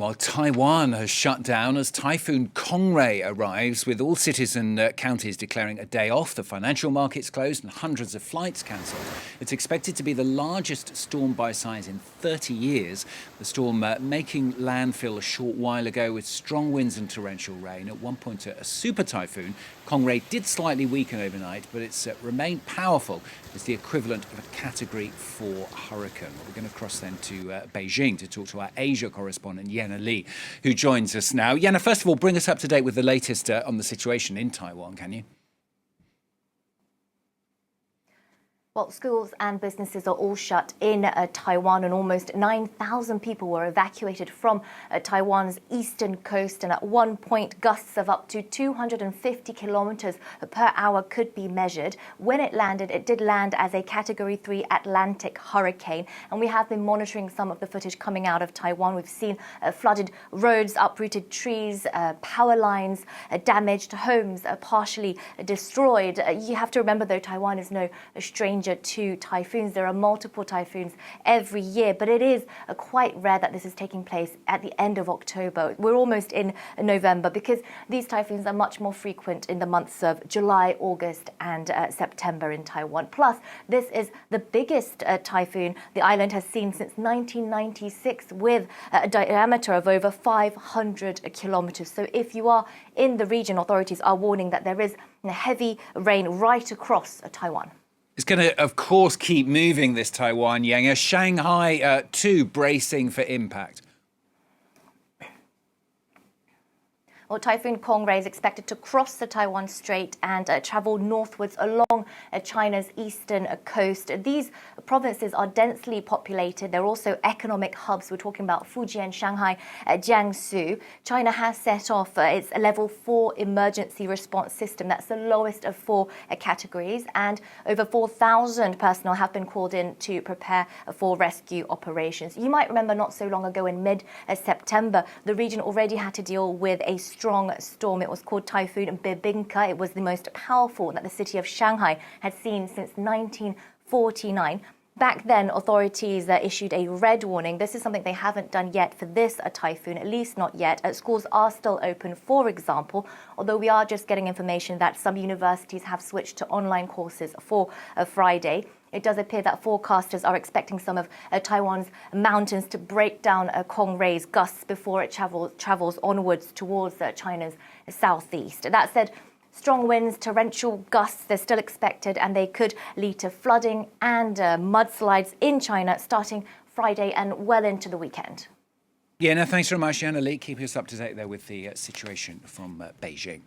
Meanwhile, Taiwan has shut down as Typhoon Kong-rey arrives, with all cities and counties declaring a day off, the financial markets closed and hundreds of flights cancelled. It's expected to be the largest storm by size in 30 years. The storm making landfall a short while ago with strong winds and torrential rain. At one point, a Super Typhoon Kong-rey did slightly weaken overnight, but it's remained powerful as the equivalent of a Category 4 hurricane. We're going to cross then to Beijing to talk to our Asia correspondent, Yena Lee, who joins us now. Yena, first of all, bring us up to date with the latest on the situation in Taiwan, can you? Well, schools and businesses are all shut in Taiwan, and almost 9,000 people were evacuated from Taiwan's eastern coast. And at one point, gusts of up to 250 kilometers per hour could be measured. When it landed, it did land as a Category 3 Atlantic hurricane. And we have been monitoring some of the footage coming out of Taiwan. We've seen flooded roads, uprooted trees, power lines, damaged homes, partially destroyed. You have to remember, though, Taiwan is no stranger to typhoons. There are multiple typhoons every year, but it is quite rare that this is taking place at the end of October. We're almost in November because these typhoons are much more frequent in the months of July, August and September in Taiwan. Plus, this is the biggest typhoon the island has seen since 1996, with a diameter of over 500 kilometers. So if you are in the region, authorities are warning that there is heavy rain right across Taiwan. It's going to, of course, keep moving, this Taiwan, Yang. Shanghai, too, bracing for impact. Well, Typhoon Kong-rey is expected to cross the Taiwan Strait and travel northwards along China's eastern coast. These provinces are densely populated. They're also economic hubs. We're talking about Fujian, Shanghai, Jiangsu. China has set off its level 4 emergency response system. That's the lowest of 4 categories. And over 4,000 personnel have been called in to prepare for rescue operations. You might remember not so long ago, in mid-September, the region already had to deal with a strong storm. It was called Typhoon Bibinka. It was the most powerful that the city of Shanghai had seen since 1949. Back then, authorities issued a red warning. This is something they haven't done yet for this typhoon, at least not yet. Schools are still open, for example, although we are just getting information that some universities have switched to online courses for Friday. It does appear that forecasters are expecting some of Taiwan's mountains to break down Kong-rey's gusts before it travels onwards towards China's southeast. That said, strong winds, torrential gusts, they're still expected, and they could lead to flooding and mudslides in China starting Friday and well into the weekend. Yeah, no, thanks very much, Yena Lee. Keep us up to date there with the situation from Beijing.